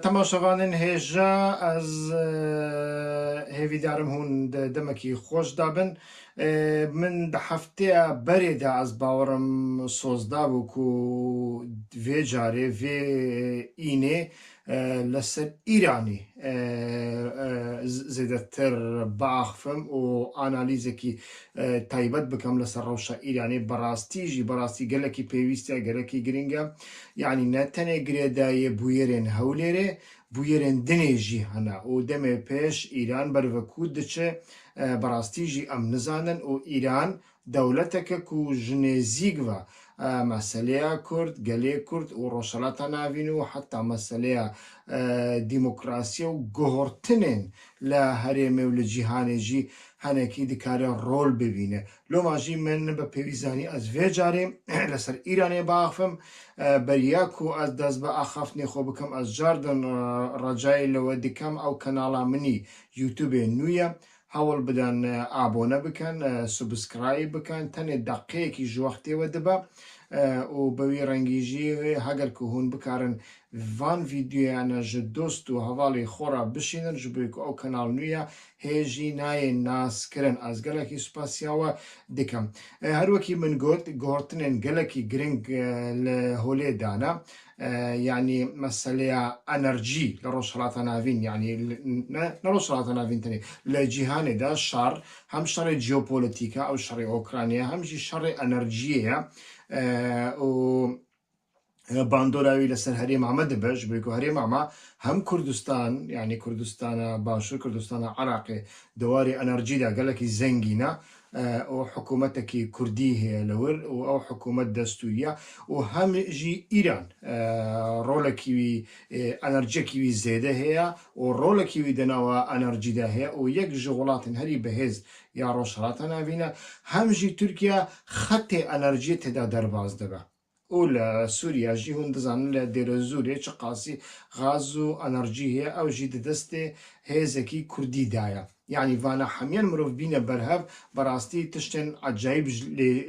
تەماشەوانن هێژە ئەس هێویدارم هون دەمەکی خۆش دابن من دە هەفتەیە بەرێدا ئەس باوەڕم سۆزدا بوو و vê carê vê înê li ser Îranê zêdetir biaxivim û analîzekî taybet bikim li ser rewşa Îranê berastî gelekî pêwîst e gelekî giring e yanî ne tenê girêdayî bûyerên Hewlêrê bûyerên dinê jî hene û demê pêş Îran bervekû diçe berastî jî em nizanin û Îran dewleteke ku ji nêzik ve meseleya Kurd, gelê Kurd û Rojhilata Navîn û heta meseleya dîmokrasiya û guhortinên li herêmê û li cîhanê jî henekî dikare rol bibîne. Loma jî min bi pêwîst ez vê carê li ser Îranê biaxivim beriya ku ez dest bi axaftinê xwe bikim ez car din recayê li we dikim ew kanala minî YouTubeê nû ye hewl bidin abone bikin subscribe bikin tenê deqeyekî ji wextê we dibe û bi wî rengî jî heger ku hûn bikarin van vîdyoyane ji dost û hevalê xwe re bişînin ji bo ku ew kanal nû ye hê jî nayê naskirin ez gelekî spasiya we dikim. Her wekî min got guhortinên gelekî giring li holê dane yani meseleya enerjî li Rojhilata Navîn yani ne Rojhilata Navîn tenê li cîhanê de şer hem şerê jeopolitîk e ew şerê Ukraynayê hem jî şerê enerjiyê ye û bandora wî li ser herêma me dibe ji bo ku herêma me hem Kurdistan yani Kurdistana Başûr Kurdistana Iraqê di warê enerjî de gelekî zengîn e û hikûmetekî Kurdî heye li wir û ew hikûmet destûrî ye û hem jî Îran rolekî wî enerjiyekî wî zêde heye û rolekî wî di nava enerjî de heye û yek ji welatên herî bihêz ya Rojhilata Navîn e hem jî Tirkiye xetê enerjiyê têda derbas dibe. û li Sûriya jî hûn dizanin li Dêrezûrê çi qasî gaz û enerjî heye ew jî di destê hêzekî Kurdî de ye. Yani vana hemiyan mirov bîne berhev berastî tiştên ecayîb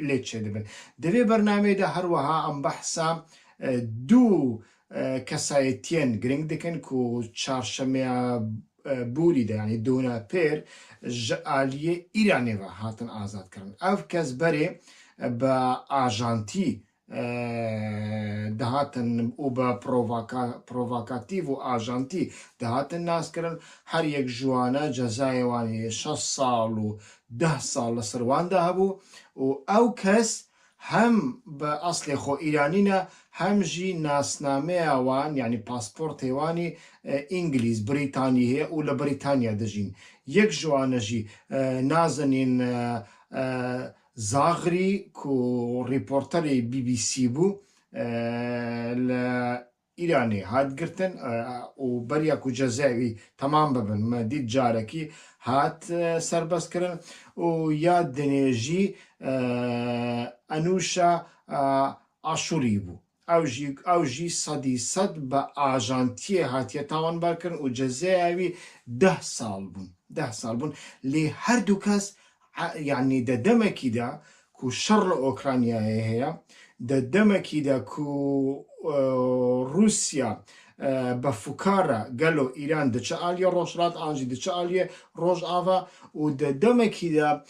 lê çêdibin. Di vê bernameyê de her wiha em behsa dû kesayetiyên giring dikin ku çarşemeya bûrî de yani dûna pêr ji aliyê Îranê ve hatin azadkirin. Ev kes berê bi ajantî dihatin û bi provokatîv û ajantî dihatin naskirin her yek ji wan e cezayê wanê 6 sal û 10 sal li ser wan de hebû û ew kes hem bi eslê xwe Îranî ne hem jî nasnameya wan yani pasportê wanî İngilîz Brîtanî heye û li Brîtanya dijîn. Yek ji wan e jî nazenîn Zagrî ku rîporterê BBC bû li Îranê hat girtin û beriya ku cezayê temam bibin me dît carekî hat serbestkirin û ya dinê jî Enûşa Aşûrî bû. Ew jî sedî sed bi ajantiyê hatiye tawanbarkirin û cezeya wî 10 sal bûn. 10 sal bûn. Lê her du kes yani de demekî de ku şer li Ukraynayê heye de demekî de ku Rusya bi fikara gelo Îran diçe aliyê Rojhilat an jî diçe aliyê Rojava û de demekî de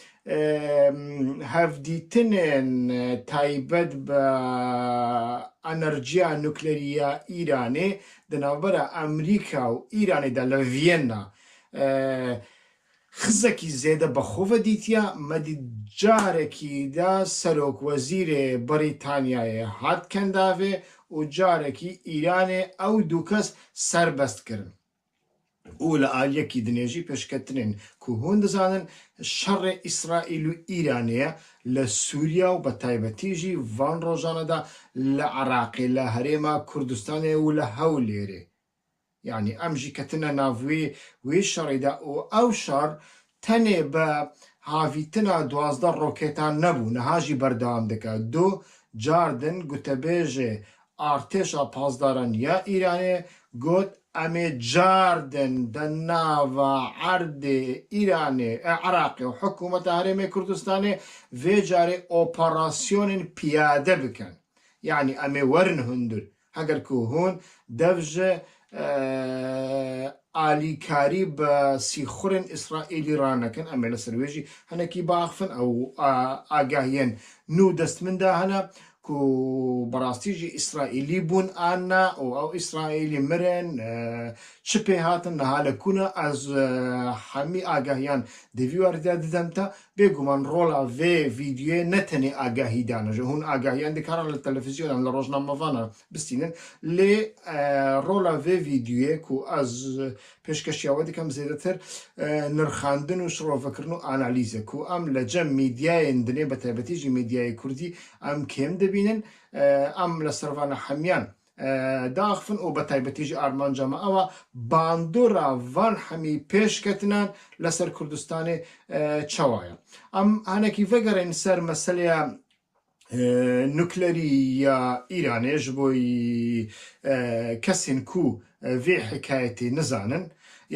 hevdîtinên taybet bi enerjiya nuklerî ya Îranê di navbera Emerîka û Îranê de li Vîyenna xizekî zêde bixwe vedîtiye me dît carekî de Serokwezîrê Brîtanyayê hat kendavê û carekî Îranê ew du kes serbest kirin. û li aliyekî dinê jî pêşketinên ku hûn dizanin şerê İsraîl û Îranê ye li Sûriya û bi taybetî jî van rojane de li Iraqê li herêma Kurdistanê û li Hewlêrê. Yani em jî ketine nav wê şerê de û ew şer tenê bi havîtina 12 rokêtan nebû niha jî berdewam dike. Du car din gotebêjê artêşa pazdaran ya Îranê got em ê car din di nava erdê Îranê Iraqê û hikûmeta herêmê Kurdistanê vê carê operasyonên piyade bikin. Yani em ê werin hundir heger ku hûn dev ji ئالیکاری بە سیخورن ئیسرائیلی ڕانەکەن ئەمێ لە سەروێژی هەنێکی باخفن ئەو ئاگاهیان نو دەست مندا هەنا کو بەڕاستیژی ئیسرائیلی بوون ئانا و ئەو ئیسرائیلی مرن چ پێ هاتن نەها لە کوونە ئەز هەمی ئاگاهیان دەوی وەردا ددەمتە بێگومان ڕۆڵا vê ڤیدیۆ نەتەنێ ئاگاهی دانەژە هون ئاگاهیان دەکارن لە تەلەڤیزیۆنان لە ڕۆژنامەڤانە بستینن لێ ڕۆڵا vê ڤیدیۆ و ئەز پێشکەشیاوە دەکەم زێدەتر نرخاندن و شڕۆڤەکردن و ئانالیزە و ئەم لە جەم میدیایان دنێ بە تایبەتیژی میدیای کوردی ئەم کێم دەبینن ئەم لە سەرڤانە هەمیان داخفن و بە تایبەتیژی ئارمانجەمە ئەوە باندۆرا ڤان هەمی پێشکەتنان لەسەر کوردستانی چاوایە ئەم هەنێکی vەگەڕێن سەر مەسەلەیە نوکلەری یا ئیرانێش بۆی کەسین کو vê حکایەتی نزانن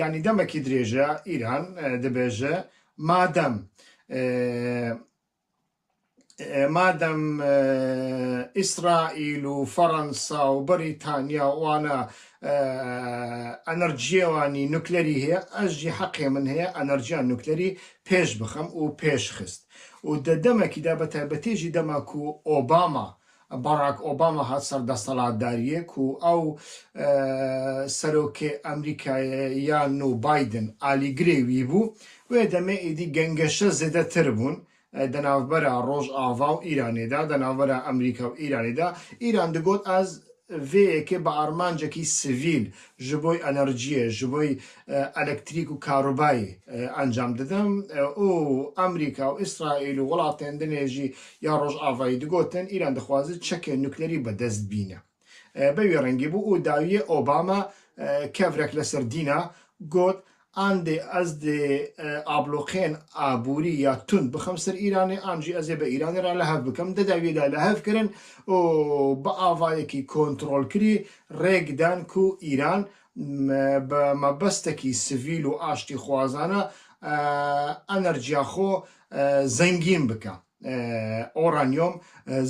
یعنی دەمەکی درێژە ئیران دەبێژە مادەم ئیسرائیل و فەڕەنسا و بەریتانیا وانە ئەنەرجیێوانی نوکلەری هەیە ئەژی حەقێ من هەیە ئەنەرجیان نوکلەری پێش بخەم و پێش خست و دەمەکیدا بە تایبەتێژی دەماک و ئۆباما باراک ئۆباما هات سەردەسەڵاتداریەک و ئەو سەرۆکێ ئەمریکایان و بایدن ئالیگرێوی بوو وێ دەمێ ئیدی گەنگەشە زێدەتر بوون دەناوبەرە ڕۆژ ئاوا و ئیرانێدا دەناوبەرە ئەمریکا و ئیرانێدا ئیران دەگوت ئەز vêyekê bi armancekî sivîl ji bo enerjiyê ji bo elektrîk û karûbayê encam didim û Amerîka û İsraîl û welatên dinê jî ya Rojavayê digotin îran dixwaze çekê nuklerî bi dest bîne bi wê rengî bû û dawiye Obama kevrek li ser dîna got ئەندێ ئەس دێ ئابلۆخێن ئابووری یا تون بخەم سەر ئیرانێ ئەنجی ئەزێ بە ئیرانێرا لە هەف بکەم دەداوێدا لە هەفکردن و بە ئاڤایەکی کۆنتڕۆلکری ڕێکدان و ئیران بە مەبەستێکی سڤیل و ئاشتی خوازانە ئەنەرجیا خۆ زەنگین بکە ئۆرانیۆم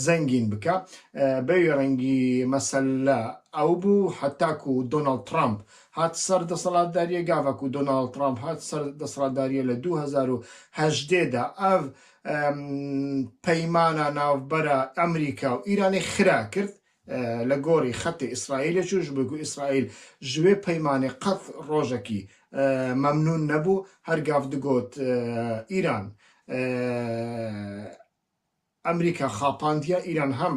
زەنگین بکە بەوێ ڕەنگی مەسەلە ئەو بوو هەتاکو و دۆناڵد ترامپ هات سەر دەسەڵاتداریە گاڤک و دۆناڵد ترامپ هات سەر دەسەڵاتداریە لە 2018دا ئەv پەیمانە ناوبەرە ئەمریکا و ئیرانی خرا کرد لە گۆڕی خەتی ئیسرائیلە چوش بگو ئیسرائیل ژوێ پەیمانێ قەت ڕۆژێکی مەمنون نەبوو هەرگاف دگوت ئیران ئەمریکا خاپاندیە ئیران هەم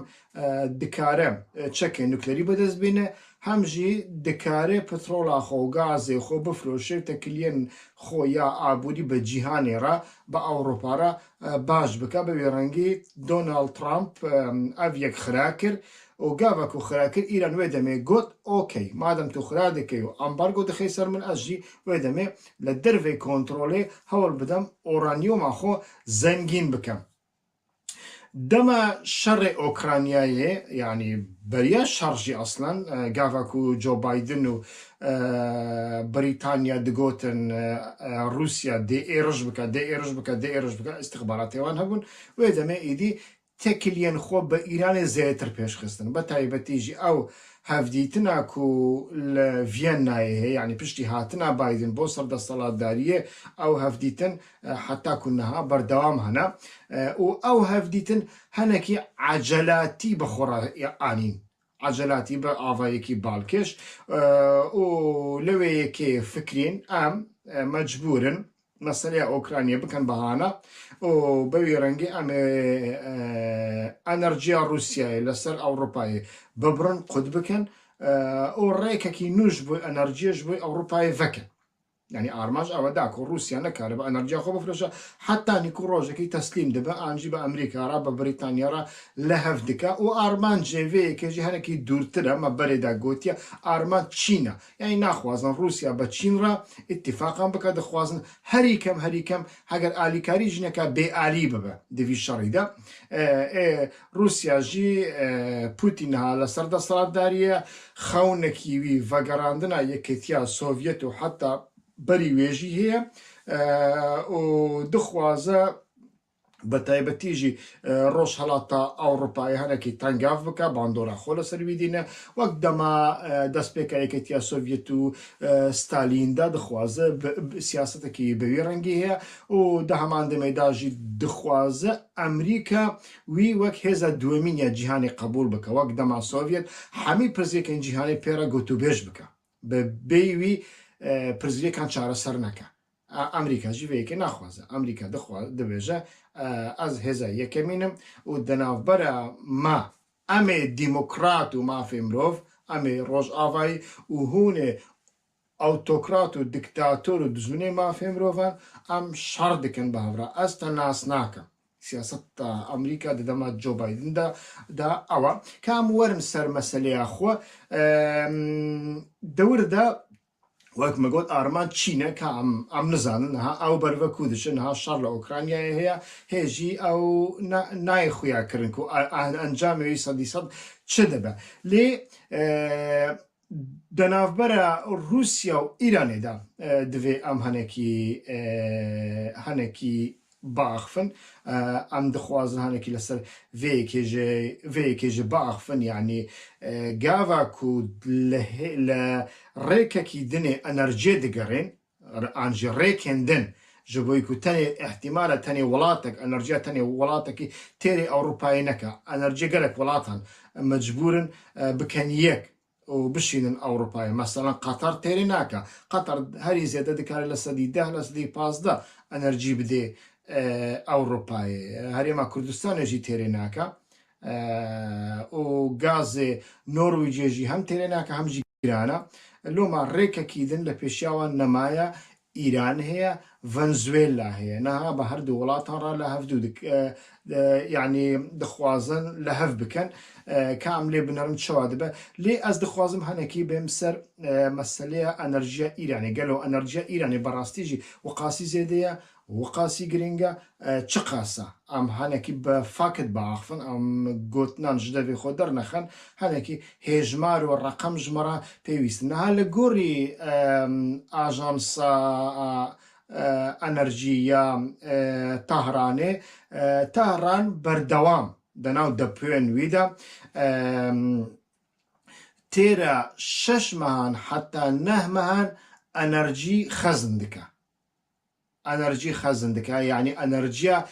دکارە چەکێ نوکلەری بەدەست بێنە هەمژی دکارێ پترۆلا خۆ و گازێ خۆ بفرۆشێ تەکلیەن خۆ یا ئابووری بە جیهانێرا بە ئەوڕۆپارە باش بکە بە وێڕەنگی دۆناڵد ترامپ ئەڤ یەک خرا کرد و گاڤک و خراکرد ئیران وێ دەمێ گوت ئۆکەی مادەم تو خرا دەکەی و ئەمبارگۆ دەخەی سەر من ئەژی وێ دەمێ لە دەرڤێ کۆنتڕۆلێ هەوڵ بدەم ئۆرانیۆما خۆ زەنگین بکەم دەمە شەڕێ ئۆکرانیایە یعنی بەریە شەڕژی ئەسڵەن گاڤک و جۆ بایدن و بەریتانیا دگوتن رووسیا دێ ئێرش بکە دێ ئێرش بکە دێ ئێرش بکە ئیستیخباراتێوان هەبوون وێ دەمێ ئیدی تەکلیەن خۆ بە ئیرانێ زێتر پێشخستن بە تایبەتیژی ئەو هەفدیتنا و لە ڤێنایە هەیە یعنی پشتی هاتنا بایدن بۆ سەردەسەڵاتداریە ئەو هەفدیتن حتاکوونەها بەردەوام هەنا و ئەو هەفدیتن هەنێکی عەجەلاتی بەخۆڕئانین عەجەلاتی بە ئاڤایەکی باڵکێش و لەوەیەکێ فکرین ئەم مەجبورن مەسەلەیە ئۆکرانیا بکەن بەهانە و بەوی ڕەنگی ئەمێ ئەنەرجیا رووسیایە لەسەر ئەوڕۆپایە ببڕن قوت بکەن و ڕێکێکی نوش بووی ئەنەرجیەش بووی ئەوڕۆپایە vەکەن یعنی ئارماژ ئەوەدا کۆ رووسیا نەکارە بە ئەنەرجیا خۆ بفرۆشە حتا نیکو ڕۆژێکی تەسلیم دەبە ئانجی بە ئەمریکارا بە بریتانیاڕا لە هەف دکە و ئارمان جێڤەیەکێژی هەنێکی دوورترە مە بەرێدا گوتیە ئارمان چینە یعنی ناخوازن رووسیا بە چینڕا ئیتیفاقان بکە دەخوازن هەریکەم هەگەر ئالیکاری ژنەکە بێئالی ببە دەوی شەڕیدا رووسیاژی پوتینها لە سەردەسەڵاتداریە خەونەکیوی ڤەگەڕاندنا یەکێتیا سۆڤیەت و حتا بەری وێژی هەیە و دخوازە بە تایبەتیژی ڕۆژهەڵاتە ئەوڕۆپای هەرێکی تەنگاف بکە باندۆرە خۆ لە سەرویدینە وەک دەما دەستپێکە یەکەتیا سۆڤێت و ستالیندا دخوازە سیاستێکی بەوی ڕەنگی هەیە و دە هەمان دەمەداژی دخوازە ئەمریکا وی وەک هێزە دووەمینە جیهانی قبول بکە وەک دەما سۆڤێت هەمی پرزیەکەن جیهانی پێرە گوتوبێژ بکە بە بێوی پرزیەکان چارەسەر نەکە ئەمریکا ژیڤەیەکی ناخوازە ئەمریکا دەبێژە ئەز هێزە یەکەمینم و دەناوبەرە ما ئەمێ دیموکرات و مافێ مرۆڤ ئەمێ ڕۆژئاوایی و هوونێ ئەوتۆکرات و دیکتاتۆر و دزمنێ مافێ مرۆڤان ئەم شەڕ دکن بە هەورە ئەستە ناس ناکە سیاست ئەمریکا دەدەما جۆ بایدندا دا ئەوە کام وەرم سەر مەسەلەیە خۆ دەوردا وەک مەگوت ئارمان چینە کە ئەم نزانن ها ئەو بەرڤە کودشن ها شەڕ لە ئۆکرانیای هەیە هێژی ئەو نای خویاکردن و ئەنجامەوەی سەدی سەد چ دەبە لێ دەناوبەرە رووسیا و ئیرانێدا دەوێ ئەم هەنێکی باخفن ئەم دخوازن هەنێکی لەسەر vêyekêje باخفن یعنی گاڤاک و لە ڕێکێکی دنێ ئەنەرجێ دەگەڕێن ئانجی ڕێکێن دن ji bo ku tenê ihtimala tenê welatek enerjiya tenê welatekî têrê Ewropayê neke enerjiye gelek welatan mecbûrin bikin yek û bişînin Ewropayê meselan Qatar têrê nake Qatar herî zêde dikare li sedî deh li sedî pazda enerjî bidê Ewropayê Herêma Kurdistanê jî têrê nake û gazê Norwêcê jî hem têrê nake hem jî giran e loma rêkekî din li pêşiya nemaya ئیران هەیە ڤەنزوێلا هەیە نەها بە هەردوو وڵاتان ڕا لە هەفتوو یعنی دخوازن لە هەف بکەن کام لێ بنەرم چوا دەبە لێ ئەس دخوازم هەنێکی بێم سەر مەسەلەیە ئەنەرژیە ئیرانی گەلەوە ئەنەرژیە ئیرانی بەڕاستیژی وقاسی زێدەیە وقاسی گرنگە چ قاسە ئەم هەنێکی بە فاکت باخفن ئەم گوتنان ji devê xwe dernexin henekî hêjmar û reqem ji me re pêwîstin niha li gorî ajansa enerjî ya Tehranê Tehran berdewam di nav depûyên wî de têra 6 mehan heta 9 mehan enerjî xezin dike enerjî xezin dike yani enerjiya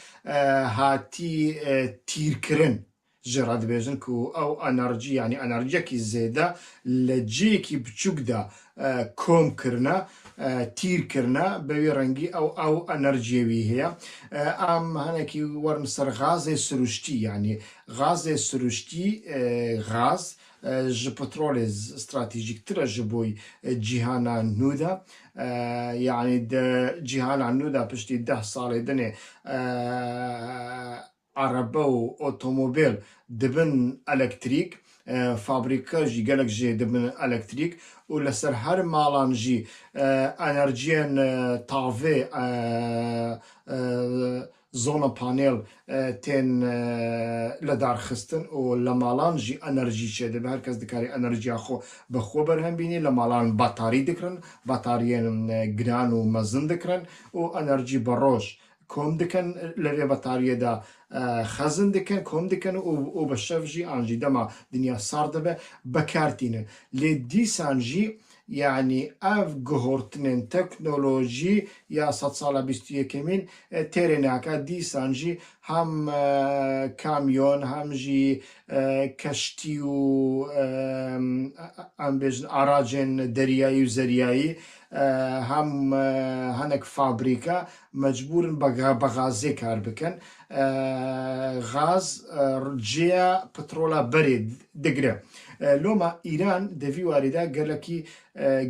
hatî tîrkirin ji re dibêjin ku ew enerjî yani enerjiyekî zêde li ciyekî biçûk de komkirine tîrkirine bi wê rengî ew enerjiyê wî heye em henekî werin ser gazê siruştî yani gazê siruştî gaz ji petrolê stratejîktir e ji bo cîhana nû de yani di cîhana nû de piştî 10 salê dinê araba û otomobîl dibin elektrîk fabrîka jî gelek jê dibin elektrîk û li ser her malan jî enerjiyên tavê zona panel tên li darxistin û li malan jî enerjî çêdibe herkes dikare enerjiya xwe bi xwe berhembînî li malan batarî dikirin batariyên giran û mezin dikirin û enerjî bi roj kom dikin li vê batariyê de xezin dikin kom dikin û bi şev jî an jî dema dinya sar dibe bekartînin lê dîsan jî yani ev guhortinên teknolojî ya sed sala bîst û yekemîn têrê nake dîsan jî hem kamyon hem jî keştî û em bêjin aracên deryayî û zeryayî hem hinek fabrîka mecbûrin bi gazê kar bikin gaz ciya petrola berê digire loma îran di vî warî de gelekî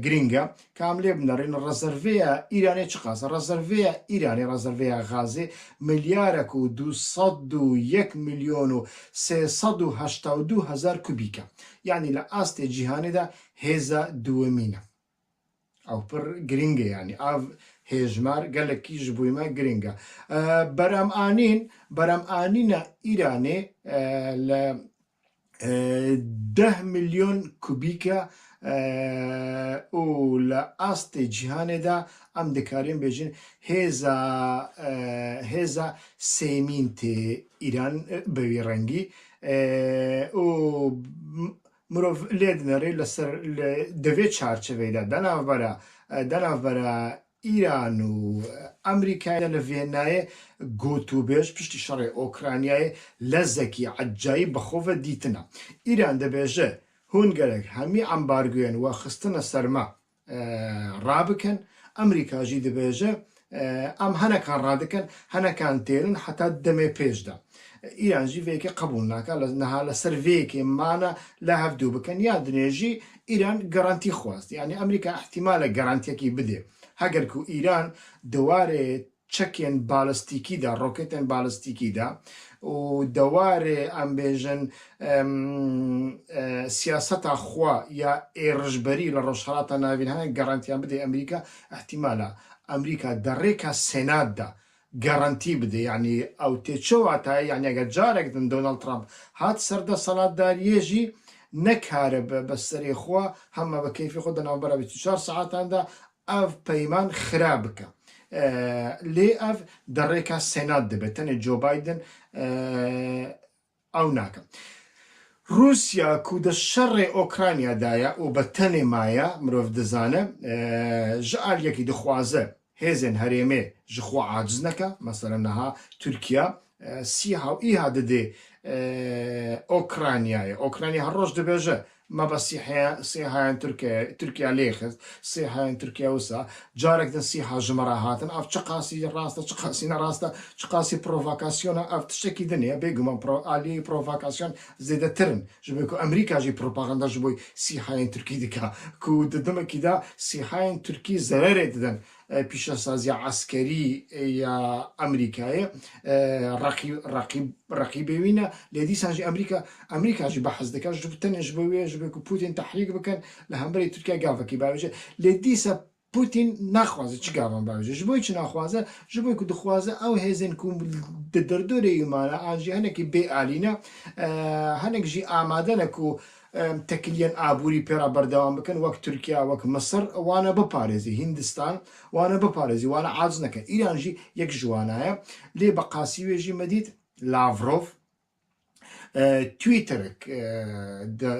giring e kam lê binêrin rezerveya îranê çi qas rezerveya îranê rezerveya gazê milyarek û 201 milyon û 382 hezar kubîk e yani li astê cîhanê de hêza duwemîn e ew pir giring e yani ev hêjmar gelekî ji bo me giring e beremîna îranê li 10 milyon kubîk و لە ئاستی جیهانێدا ئەم دەکارین بێژین هێزە سێمین تێ ئیران بەوی ڕەنگی و مرۆڤ لێ دنەڕێ لەسەر دەوێت چارچەوەیدا دەناوبەرە ئیران و ئەمریکایە لە ڤێنایە گوتوبێژ پشتی شەڕێ ئۆکرانیایە لەزەکی عەجایب بەخۆڤە دیتنە ئیران دەبێژە هونگەرێک هەمی ئەمبارگوێن وە خستنە سەرما ڕابکەن ئەمریکاژی دەبێژە ئەم هەنەکان ڕادەکەن هەنەکان تێرن حتا دەمێ پێشدا ئیرانژی vêyekê qebûl nake niha li ser vêyekê mane li hevdû bikin ya dinêjî îran gerantî xwast yani Emerîka ihtimale gerantiyekî bide heger ku îran di warê çekên balîstîkî de roketên balîstîkî de û di warê em bêjin siyaseta xwe ya êrişberî li rojhilata navîn hinek garantiyan bide Emerîka ihtimala Emerîka derêka Senat de garanتی بده یعنی ئەو تێچەواتە یعنی ئەگەر جارێک دن دۆناڵد ترامپ هات سەردە سەڵاتداریێژی نەکارە بە سەرێ خوا هەمە بە کەیفی خۆ دەناوبەرە 24 ساعتاندا ئەو پەیمان خرا بکە لێ ئەv دەڕێکە سێنات دەبێت تەنێ جۆ بایدن ئەو ناکە رووسیا کو دە شەڕێ ئۆکرانیادایە و بە تەنێ مایە مرۆڤ دەزانە ژە ئالیەکی دخوازە هێزن هەرێمێ ji xwe aciz neke mesela niha Tirkiye sîha û îha didê Okraynayê Okrayna her roj dibêje me be sîhayên Tirkiye lêxist sîhayên Tirkiye wisa carek din sîha ji me re hatin ev çi qasî rast e çi qasî nerast e çi qasî provokasyona ev tiştekî din e bêguman aliyê provokasyon zêdetirin ji bo ku Emerîka jî propaganda ji bo sîhayên Tirkî dike ku di dimekî de sîhayên Tirkî zererê didin پیشەسازیە عسکەری یا ئەمریکایە ڕقیبێوینە لێ دیسانژی ئەمریکاژی بە حەز دەکات تەنێش بەوێ ji بێ پوتین تەحریک بکەن لە هەمبەری تورکیا گاڤەکی باوێژە لێ دیسە پوتین ناخوازە چ گاوان باوێژە ji بۆی چ ناخوازە ji بۆی ku dixwaze ew hêzên ku di derdorê mane an jî hinekî bê alîne hinek jî amade ne ku تەکلیەن ئابووری پێرا بەردەوام بکەن وەک تورکیا وەک مەسر وانە بپارێزی هیندستان وانە بپارێزی وانە عاج نەکە ئیرانژی یەک ژوانایە لێ بە قاسی وێژی مەدیت لاڤرۆڤ تویترێک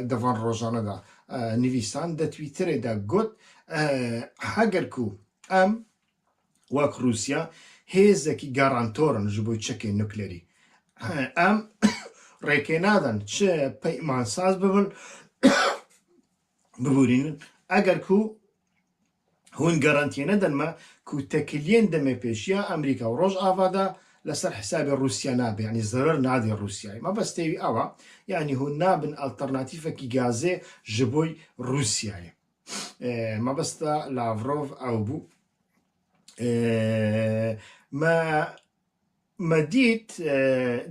دەڤان ڕۆژانەدا نویسان دە تویترێدا گوت هەگەر ku ئەم وەک رووسیا هێزێکی گارانتۆرن ji بۆ چەکێ نوکلێری ئەم ڕێکێ نادەن چ پەیمانساز ببن ببورینن ئەگەر ku hûn garantiye nedin me ku tekiliyên demê pêşiya Emerîka û Rojavada لەسەر حسابی رووسیا نابێ yani zarar nadê Rûsyayê مەبەستێوی ئەوە yani hûn nabin alternatîfekî gazê ji bo Rûsyayê مەبەستە لاڤرۆڤ ئەو بوو me dît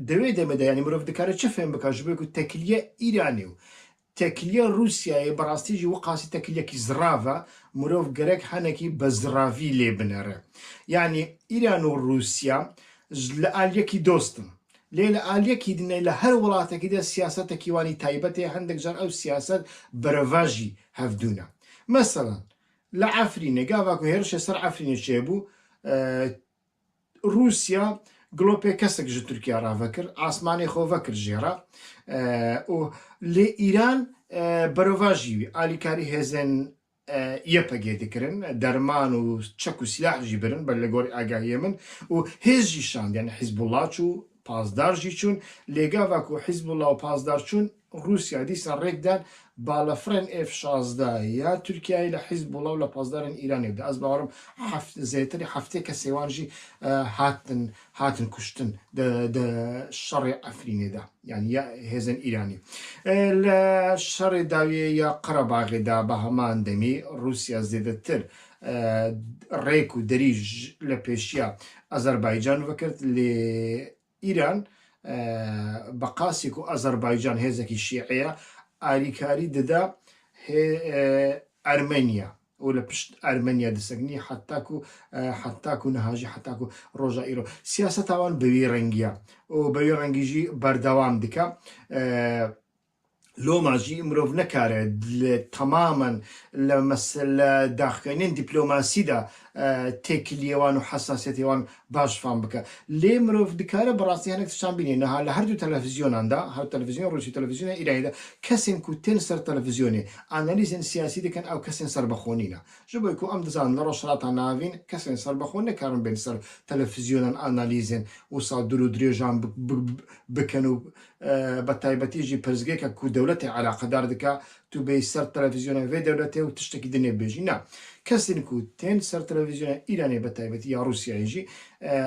divê demede yani mirov dikare çi fêm bike ji bo ku tekiliye Îranê û tekiliye Rûsyayê bi rastî jî qasî tekiliyekî zirav e mirov gerek henekî bi ziravî lê binêre yani Îran û Rûsya li aliyekî dostin lê li aliyekî dinê li her welatekî de siyasetekî wanî taybet ê hindek car ew siyaset bereva jî hevdûne mesela li Efrînê gava ku hêrişê ser Efrînê çêbû Rûsya گلۆپێ کەسێک ji Tirkiye ravekir asmanê xwe vekir jê re û lê Îran bereva jî alîkarî hêzên yepegê dikirin derman û çek û silah jî birin ber li gorî agahiyê min û hêz jî şand yani Hizbullah çû pazdar jî çûn lê gava ku Hizbullah û pazdar çûn Rûsya dîsa rêk dan balafirên F-16 ya Tirkiyeyê li Hizbullah û li pazdarên Îranê de ez bawerim zêtirî heftê kesê wan jî hatin kuştin di şerê Efrînê de yani ya hêzên Îranî li şerê dawiyê ya Qerebaxê de bi heman demî Rûsya zêdetir rêk û derî li pêşiya Azerbaycan vekir lê Îran بە قاسی و ئەزەربایجان هێزێکی شیعەیە ئالیکاری دەدا ئەرمەنیا و لە پشت ئەرمەنیا دەسەگنی حتاکو نەهاژی حتاکو ڕۆژە ئیرۆ سیاسەتاوان بەوێ ڕەنگیە و بەوێ ڕەنگیژی بەردەوام دکە لو ماجي مرۆڤ نەکارێت تەمامەن لە داخکەینین دیپلۆماسیدا تێکیلیەوان و حساسەتێوان باش فام بکە لێ مرۆڤ دکارە بەڕاستی هەنێک تشان بینێ نەها لە هەردوو تەلەڤیزیۆناندا هەر تەلەڤیزیۆن ڕۆژی تەلەڤیزیۆنە ئیرانیدا کەسێن کو تێن سەر تەلەڤیزیۆنێ ئانالیزێن سیاسی دەکەن ئەو کەسێن سەربەخۆنینە ژ بۆی کو ئەم دەزان لە ڕۆژهەڵاتان ناوین کەسێن سەربەخۆن نەکارن بێن سەر تەلەڤیزیۆنان ئانالیزێن وسا دوور و درێژان بکەن و بە تایبەتیژی پرزگێکە کو دەولەتی علاقەدار دکا تو بێ سەر تەلەڤیزیۆنە وێ دەولەتێ و تشتێکی دنێ بێژی نا کەسێن کو تێن سەر تەلەڤیزیۆنە ئیرانێ بە تایبەتی یا رووسیایژی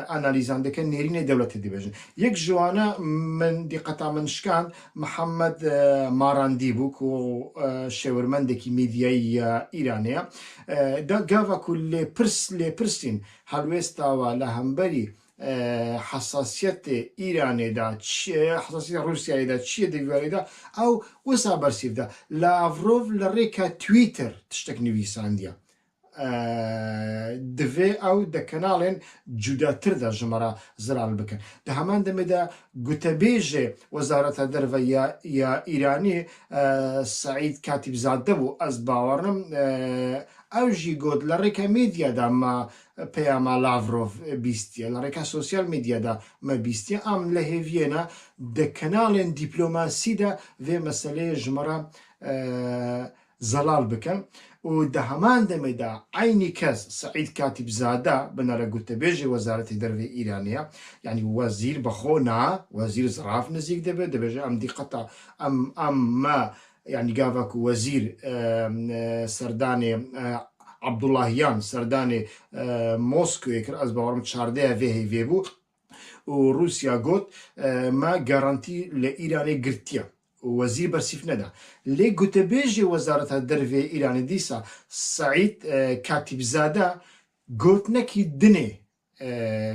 ئانالیزان دەکەن نێرینێ دەولەتی دەبێژن یەک ژوانە من دیقەتا من شکاند محەممەد ماڕاندی بوو و شێورمەندێکی میدیایی ئیرانەیە گاوا کو لێ پرسین هەڵوێستاوە لە هەمبەری حساسیت ئیرانێدا حساسیت رووساییدا چیە دەیوارێدا ئەو وەسا بەرسیفدا لاڤرۆڤ لە ڕێکە تویتر تشتێک نویساندیە divê ew de kenalên cudatir de ji me re ziral bikin. Di heman demê de gotebêjê Wezareta Derve ya Îranî Saîd Katîbzade bû ez bawerim ew jî got li rêka medyada me peyama Lavrov bîstiye li rêka sosyal medyada me bîstiye em li hêviyê de kenalên dîplomasî de vê meseleyê ji me re zelal bikin. و ده همان دمه دا عینی کس سعید کاتیبزاده بناره گوتبیجی وزارت دروی ایرانیه یعنی وزیر بخونا وزیر زراف نزیک دبه دبیجه ام دیقتا ام ما يعني قافك وزير سرداني عبداللهیان سرداني موسكو يكر از باورم تشارده فيه فيبو وروسيا قوت ما garanti لإيراني قرتيا وزير برسيف ندا لي قوتبيجي وزارة الدرفي إيراني ديسا سعيد كاتيبزاده قوت نكي دني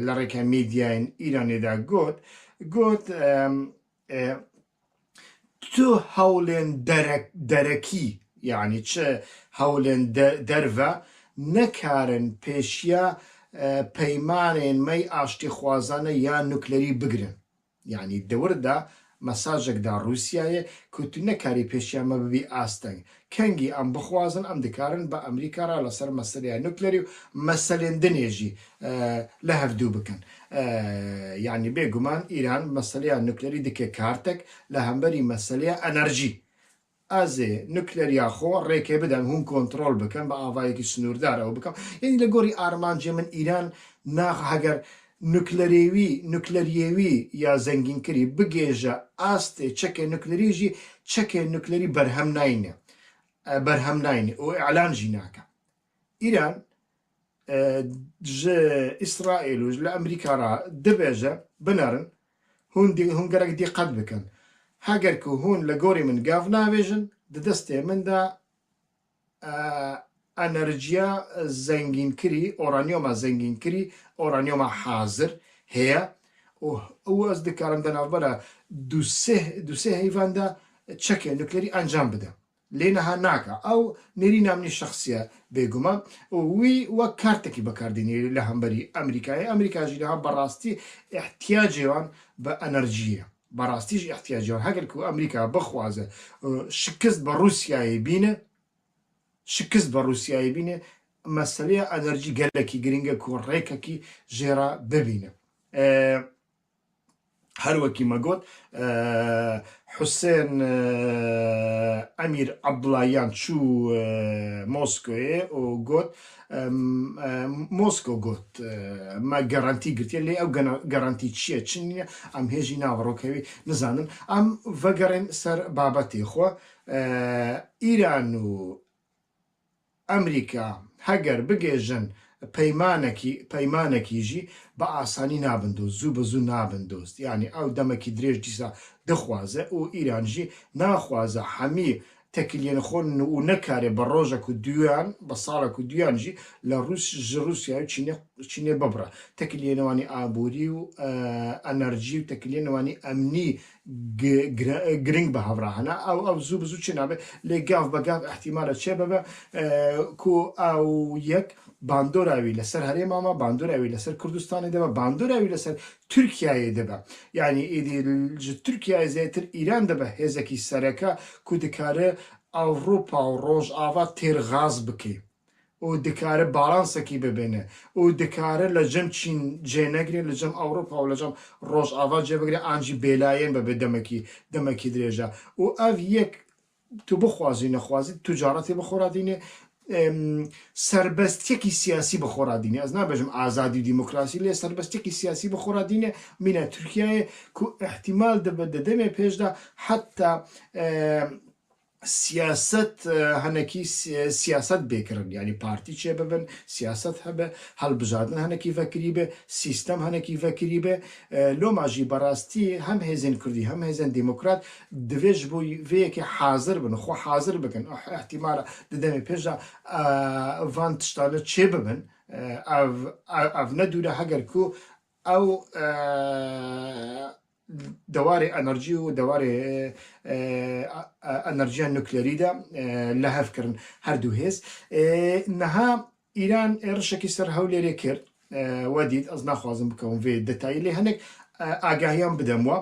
لريكا ميدياين إيراني دا قوت تو هولين دركي يعني چه هولين درفا نكارن پیشیا پیمانين مي آشتي خوازانه یا نوكلري بگرن يعني دور دا مساجك دا روسيا كنتو نكاري پیشیا ما ببي آستنگ كنگي ام بخوازن ام دكارن با امريكا را لسر مسألة نوكلري مسألة دنيجي لهف دو بكن يعني بيقومان ايران مسألة نوكلري دكي كارتك لهمبري مسألة انرجي ازي نوكلري اخو ريكي بدن هون كنترول بكن با آوايكي سنور دار او بكن يعني لغوري آرمانجي من ايران ناخ هگر نوکلریوی یا زنگینکری بگیجه آسته چکه نوکلریجی چکه نوکلری برهم ناینه و اعلان جیناکه ایران اسرائیل و امریکا را دبیجه بنارن هون گرک دیقت بکن هاگر که هون لگوری من گاف ناویجن دسته من دا انرژیا زنگین کری اورانیوم زنگین کری اورانیوم حاضر هي او از دکارم دنا برا دو سه هیوان دا چک نوکلری انجام بده لینها ناکا او نری نامنی شخصیه بگوما وی و کارتکی بکاردینی لهمبری امریکا جیلها براستی احتیاجیان به انرژیه براستیش احتیاجیان هگر که امریکا بخوازه شکست با روسیای بینه شکست بە رووسایی بینێ مەسلەیە ئەنەرژی گەلێکی گرنگە کۆڕێکێکی ژێرا ببینە هەروەکی مەگوت حوسێن ئەمیر عەبدوڵاییان چوو مۆسکۆیە و گوت مۆسکۆ گوت مە گەڕانتی گرتیە لێ ئەو گەڕانتی چییە چنیە ئەم هێژی ناوەڕۆکەوی نزانن ئەم ڤەگەڕێن سەر بابەتی خۆ ئیران و ئەمریکا هەگەر بگێژن پەیمانێکیژی بە ئاسانی نابندۆست زوو بە زوو نابندۆست یعنی ئەو دەمەکی درێژ دیسا دەخوازە و ئیرانژی ناخوازە هەمی تەکیلێنە خۆن و نەکارێ بە ڕۆژێک و دویان بە ساڵێک و دویانژی لە رووسیا و چینێ ببڕە تەکیلێنەوانی ئابووری و ئەنەرژی و تەکیلێنەوانی ئەمنی گرنگ بە هەڤڕاهەنا ئەو زوو بزوو چی نابێت لێ گاف بە گاف احتیمالە چێ ببە کو ئەو یەک باندۆراوی لەسەر هەرێمامە باندۆراوی لەسەر کوردستانی دەبە باندۆراوی لەسەر تورکیایە دەبە یعنی ئیدی تورکیای زیاتر ئیران دەبە هێزێکی سەرەکە کو دکارە ئەوروپا و ڕۆژئاوا تێرغاز بکەی و دکارە باڵانسێکی ببێنێ و دکارە لە جەم چین جێنەگرێ لە جەم ئەوروپا و لە جەم ڕۆژئاوا جێبگرێ ئانجی بێلایەن بەبێ دەمەکی درێژە و ئەڤ یەک تو بخوازی نەخوازی توجارەتی بخۆرادینێ سربەستێکی سیاسی بخۆرادینێ ئەس نابێژم ئازادی دیموکراسی لێ سربەستێکی سیاسی بخۆرادینێ مینە تورکیایە کو احتیمال دەبە دەدەمێ پێشدا حتا سیاست هەنێکی سیاست بێکردن ینی پارتی چێ ببن سیاست هەبێ هەڵبژاردن هەنێکی ڤەکری بێ سیستەم هەنێکی ڤەکری بێ لۆماژی بەڕاستی هەم هێزن کوردی هەم هێزن دیموکرات دەوێژ بووی vەیەکی حازر بن خۆ حازر بکەن احتیمالە دەدەمێ پێشدا ڤان تشتانە چێ ببن ئەڤ نەدوورە هەگەر کو ئەو دواري ئەنەرژی و دواري ئەنەرژیە نوکلێریدا لە هەفکردن هەردوو هێز نەها ئیران ێڕشێکی سەر هەولێرێ کرد وەدیت ئەس ناخوازم بکەم vê دەتایی لێ هەنێک ئاگاهیان بدەموە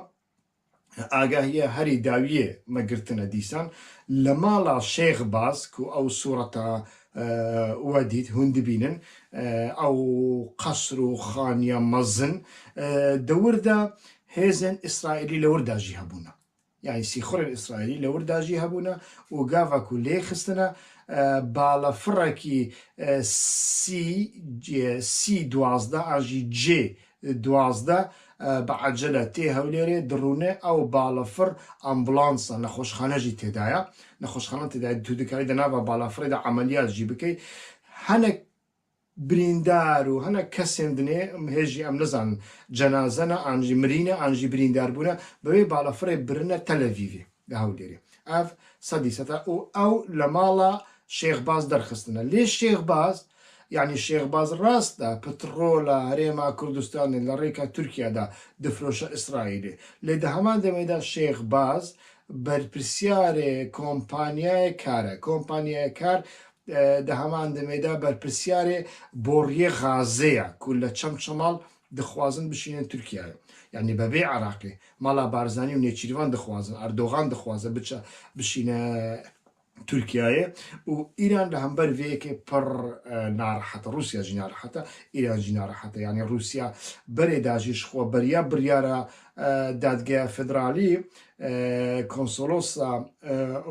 ئاگاهیە هەری داویە مەگرتنە دیسان لە ماڵا شێخ باز و ئەو سوورەتە وەدیت هون دبینن ئەو قەسر و خانیە مەزن دەوردا هێزن ئیسرائیلی لە ورداژی هەبوونە یعنی سیخۆرن ئیسرائیلی لە ورداژی هەبوونە و گاڤک و لێ خستنە باڵەفڕێکی سی دوازدە ئاژی جێ دوازدە بە عەجەلە تێ هەولێرێ دڕونێ ئەو باڵەفڕ ئەمبڵانسە نەخۆشخانەژی تێدایە نەخۆشخانە تێدای تو دکاری دەناوە باڵافڕێدا عەمەلیاتژی بکەی هەنێک بریندار و هەنە کەسێن دنێ هێژی ئەم نەزانن جەنازەنە ئانژی مرینە ئانژی بریندار بوونە بەوێ باڵەفڕێ برنە تەلەڤیڤێ لە هەولێرێ ئەف سەدی سەتا و ئەو لە ماڵە شێخباز دەرخستنە لێ شێخباز یعنی شێخباز ڕاستە پترۆلە هەرێما کوردستانی لە ڕێکە تورکیادا دفرۆشە ئیسرائیلێ لێ دە هەمان دەمەدا شێخباز بەرپرسیارێ کۆمپانیای کارە کۆمپانیای کار دە هەمان دەمێدا بەرپرسیارێ بۆڕیە غازەیە کو لە چەمچەماڵ دەخوازن بشینە تورکیایە یعنی بەبێ عراقی ماڵا بارزانانی و نێچیروان دەخوازن ئەردۆغان دەخوازە بشینە تورکیایە و ئیران لە هەمبەر vەیەکێ پڕ ناڕەحەتە رووسیا ژی ناڕەحەتە ئیران ژی ناڕەحەتە یعنی رووسیا بەرێ داژیش خۆ بەریا بڕیارە دادگای فدرالی کۆنسۆلۆسا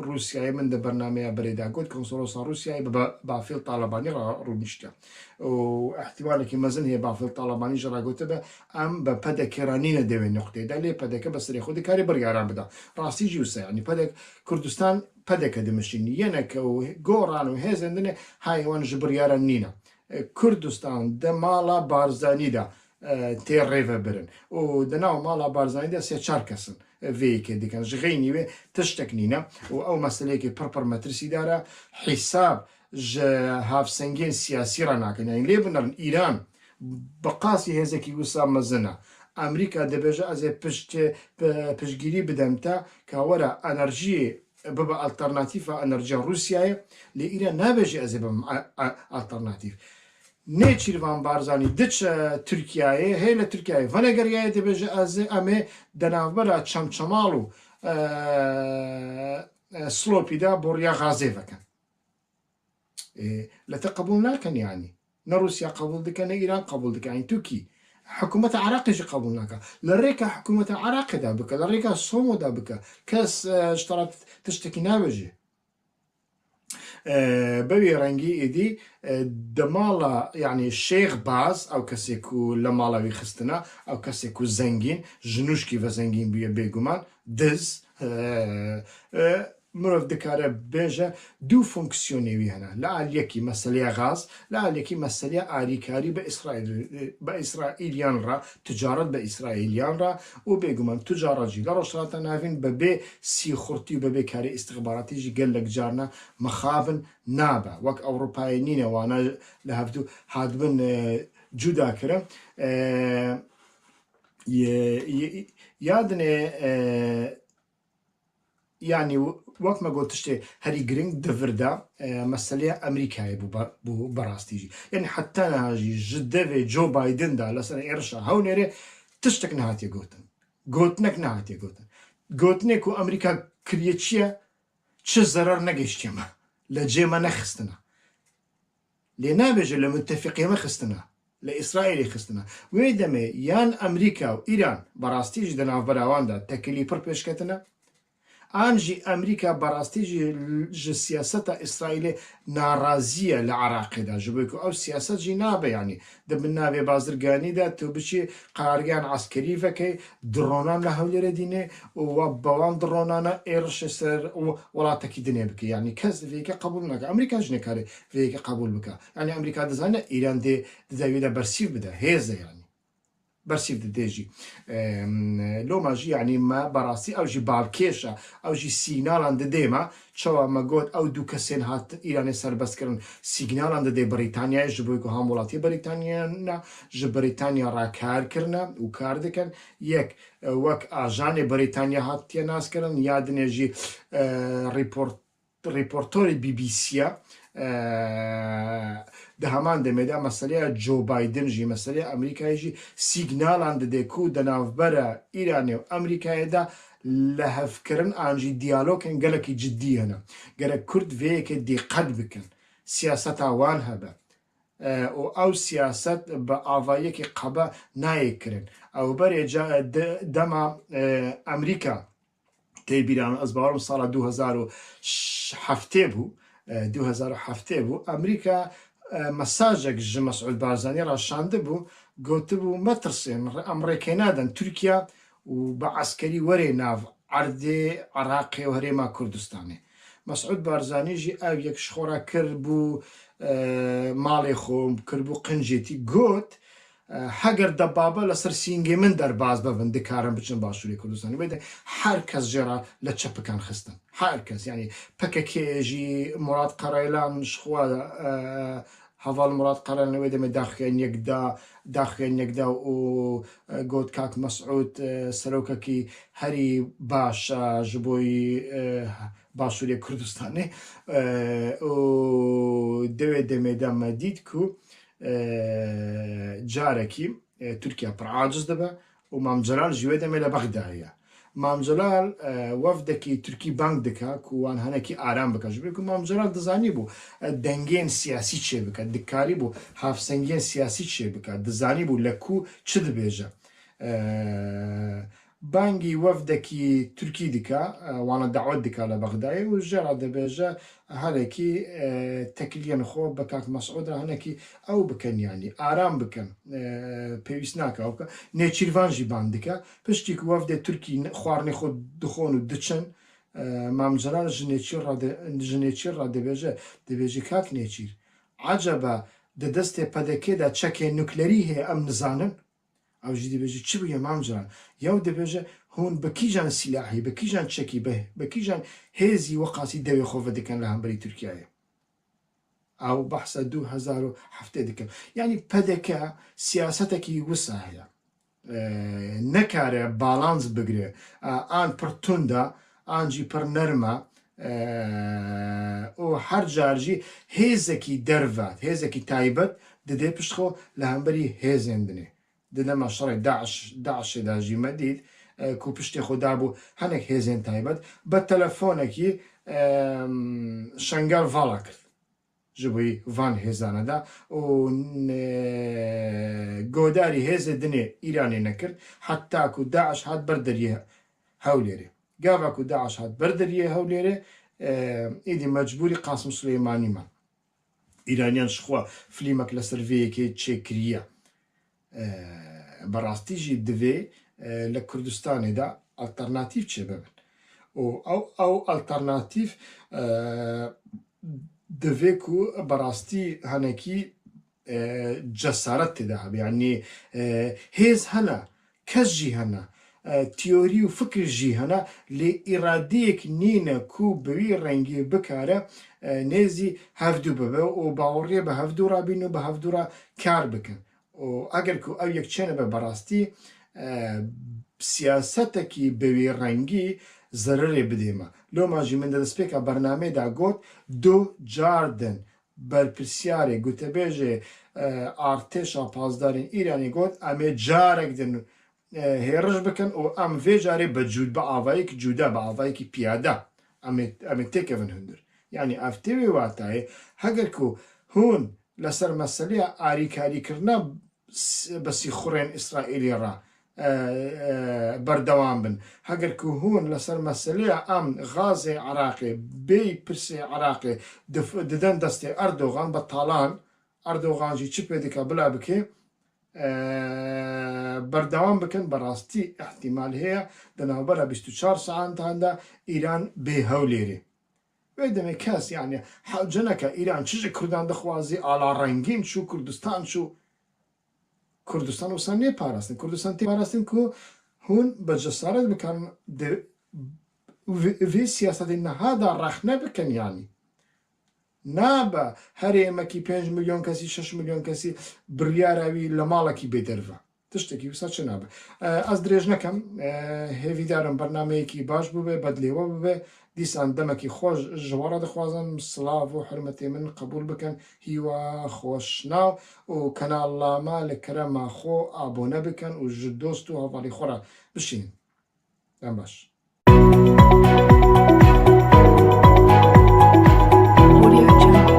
رووسیای من دە بەرنامەیە بەرێدا گوت کۆنسۆلۆسا رووسیای بافێڵ تاالبانی ڕوونیشتە و احتیمالێکی مەزن هەیە بافێڵ تاالبانی ژڕاگوتە بە ئەم بە پەدەکێرانینە دەوێت نقطێدا لێ پەدەکە بە سەری خودی کاری بڕیاران بدا ڕاستی جووسە ینی پەدەک کوردستان پەدەکە دەمەشینی یەنەکە و گۆڕان و هێزندنێ هایوان ژ بڕیارە نینە کوردستان دە ماڵا بارزانیدا تێ ڕێڤە برن و دەناو ماڵا بارزانیدا سێ چار کەسن vەیەکێ دیکەن ژغەی وێ تشتێک نینە و ئەو مەسلەیەکی پڕپڕ مەترسیدارە حیساب هافسەنگێن سیاسی ڕناکەن لێ بنەرن ئیران بە قاسی هێزێکی وسا مەزنە ئەمریکا دەبێژە ئەزێ پشتگیری بدەمتە کاوەرە ئەنەرژی ببە ئالتەرناتیفە ئەنەرژیا رووسایە لێ ئیران نابێژی ئەزێ بم ئالتەرناتیف نێچیروان بارزانانی دچە تورکیایە هەیە لە تورکیای ڤەنەگەریایە دەبێژە ئەزێ ئەمێ دەناوبەرە چەمچەماڵ و سلۆپیدا بۆڕیا غازێڤەکەن لە تە قبول ناکەن یانی نە رووسیا قبول دکە نە ئیران قبول دکەین تووکی حکوومەتە عراقیشی قبول ناکە لە ڕێکە حکوومەتە عراقدا بکە لە ڕێکە سۆمۆدا بکە کەس شتەڕەت تشتێکی نابێژێ بەوێ ڕەنگی ئیدی دەماڵە یعنی شێخ باز ئەو کەسێک و لە ماڵەوی خستنە ئەو کەسێک و زەنگین ژنوشکی بە زەنگین بووە بێگومان دز مرۆڤ دکارە بێژە دوو فۆنکسیۆنێوی هەنا لە ئالیەکی مەسەلەیە غاز لە ئالێکی مەسەلەیە ئاریکاری بە ئیسرائیلیان ڕا تجارەت بە ئیسرائیلیان ڕا و بێگومان توجارەجی لە ڕۆژهاتە ناوین بەبێ سیخورتی و بەبێ کاری ئیستخباراتیژی گەلێک جارنا مەخابن نابە وەک ئەوروپای نینەوانە لە هەفتوو هاتبن جووداکرە یادنێ يعني وقت ما قلت تشتي هري جرينج دفردا مسألة أمريكا بو براستيجي يعني حتى نهاجي جدة في جو بايدن دا لسنة إرشا هونيري تشتك نهاتي قوتنك نهاتي قوتنك وأمريكا كريتشيا چه ضرر نگشتيما لجيما نخستنا لنابج لمتفقية ما خستنا لإسرائيل خستنا ويدمي يان أمريكا وإيران براستيجي دنا براوان دا تكلي پر پیشکتنا آنجی ئەمریکا بەڕاستیژی ji siyaseta İsraîlê narazî ye li Iraqê de ji bo ku ew siyaset jî nabe yanî dibin navê bazirganî de tu biçî qarargehan eskerî vekê dronan li Hewlêrê dînê û we bi wan dronana êrişê ser welatekî dinê bike yanî kes vêyekê qebûl nake Emerîka jî nekare vêyekê qebûl bike yanî Emerîka dizane Îran dê wê de bersîv bide hêz e yanî برسيف ديجي لوما جي يعني ما براسي او جي بالكيشا او جي سيجنال عند ديما شو ما قلت او دو كسين هات ايراني سر بس كرن سيجنال عند دي بريطانيا جبويكو هامولاتي بريطانيا جي بريطانيا را كار كرنا و كار دكن يك وك اجاني بريطانيا هات ناس كرن يادني جي ريبورتوري بي بي سي ده همان دمدا مسئله جو بايدن جي مسئله امريكا جي سيجنال دده كو دنافبرا ايران و امريكا دا لهف كرن انجي ديالوكن قالك جدي هنا قالك كرد فيك دي قد بكن سياسة وان هبا او سياسات بآوائيكي قبا نايكرن او بري جا دما امريكا تيبيران ازبارم سال 2007 بو 2007 بو امريكا مساجك جي مسعود بارزاني راشانده بو قلت بو مترسين امريكينادن تركيا وبعسكري وري ناف عردي عراقي وهريما كردستاني مسعود بارزاني جي او يك شخورا كربو مالي خوم كربو قنجيتي قلت حگر دبابه لسر سینگی من در باز ببن دکارم بچن باشوری کردستانی بده هر کس جرا لچپ کن خستن هر کس یعنی پککی جی مراد قرایلان شخوا حوال مراد قرایلان بده مداخل یکدا و گود کاک مسعود سروکا کی هری باش جبوی باشوری کردستانی و دوی دمیدا مدید کو جاركي تركيا برعاجز دبا ومام جلال جويدا ميلا بغدايا مام جلال وفدكي تركي بانك دكا كوان هنكي آرام بكا جبريكو مام جلال دزاني بو دنگين سياسي چه بكا دكاري بو هاف سنگين سياسي چه بكا دزاني بو لكو چه دبيجا بانگي وفدكي تركي دكا وانا دعوت دكا لبغداي وجرى دبيجا هلكي تكليا خو بكاك مسعود هنكي او بكن يعني آرام بكن بيوسناك او نيتشيرفان جي باندكا بشتيك وفد تركي خوارني خود دخون ودچن مام جلال جنيتشير را دبيجا كاك نيتشير عجبا ددست پدكي دا چكي نوكلري هي ام نزانن او جي دبيجا چي بو مام جلال يو دبيجا هون بكيجان سلاحي بكيجان تشكي به بكيجان هزي وقاسي دوي خوفة دكان لهم بري تركيا او بحث 2007 دكان يعني بدكا سياستك وسع هي نكاره بالانس بگره آن پرتوندا آنجی پر نرمه و هر جارجی هزکی دروات هزکی تایبت دده پشخو لهم بري هزندنه دده ما شرع داعش داجي مدید کو پشتی خدا بو هنک هزین تایبت با تلفونکی شنگال والا کرد جبوی وان هزانه دا و گوداری هز دنی ایرانی نکرد حتی کو داعش هات بردریه هوليري قابا کو داعش هات بردریه هوليري ایدی مجبوری قاسم سليماني ما ایرانیان شخوا فلیمک لسرویه که چه کریه براستي جي دوی لكردستان دا الترناتيف چه ببن او الترناتيف دویکو براستي هنكي جسارت ده يعني هيز هنا كز جي هنا تيوري وفكر جي هنا لإراديك نينا كو بوي رنگي بكاره نيزي هفدو ببه و باوريه به هفدو رابين و به هفدو را كار بكن و اگر كو او يك چنه به براستي سياستكي بوي رنگي زەرەرێ بدێمە لەو ماژی من دەدەستپێکە بەرنامەیەدا گوت دوو جاردن بەرپرسیارێ گوتەبێژێ ئارتێشا پاسدارین ئیرانی گوت ئەمێ جارێک دن هێڕش بکەن و ئەم vê jarê بە جوود بە ئاوایەکی جودا بە ئاوایەکی پیادا ئەمێ تێکەون هەندر یعنی ئەف تێوێ واتایە هەگەر کو هون لەسەر مەسەلەیە ئاریکاریکردنا بەسی خوڕێن ئیسرائیلی ڕا بەردەوام بن هەگەر کو هون لەسەر مەسەلەیە ئەم غازێ عراقێ بێی پرسێ عراقێ ددەن دەستێ ئەردۆغان بە تاڵان ئەردۆغانجی چ پێ دکا بلا بکێ بەردەوام بکەن بەڕاستی احتیمال هەیە دەناوبەرە 24 ساعتاندا ئیران بێ هەولێرێ وێ دەمێ کەس یانە حەوجەنەکە ئیران چژە کوردان دەخوازی ئالا ڕەنگین چوو کوردستان چوو کوردستان وسان نێ پاراستن کوردستان تێ پاراستن کو هون بە جەسارەت بکەن vê siyasetê nehada rexne bikin yanî nabe herêmekî 5 milyon kesî 6 milyon kesî biryara wî li malekî bêderve tiştekî wisa çi nabe ez dirêj nekem hêvîdarim bernameyekî baş bibe bedlêwe bibe dîsan demekî xweş ji we re dixwazim silav û hirmetê min qebûl bikin hîwa xweşnaw û kanala me li kerema xwe abone bikin û ji dost û hevalî xwe re bişînin dem baş Audio Jungle.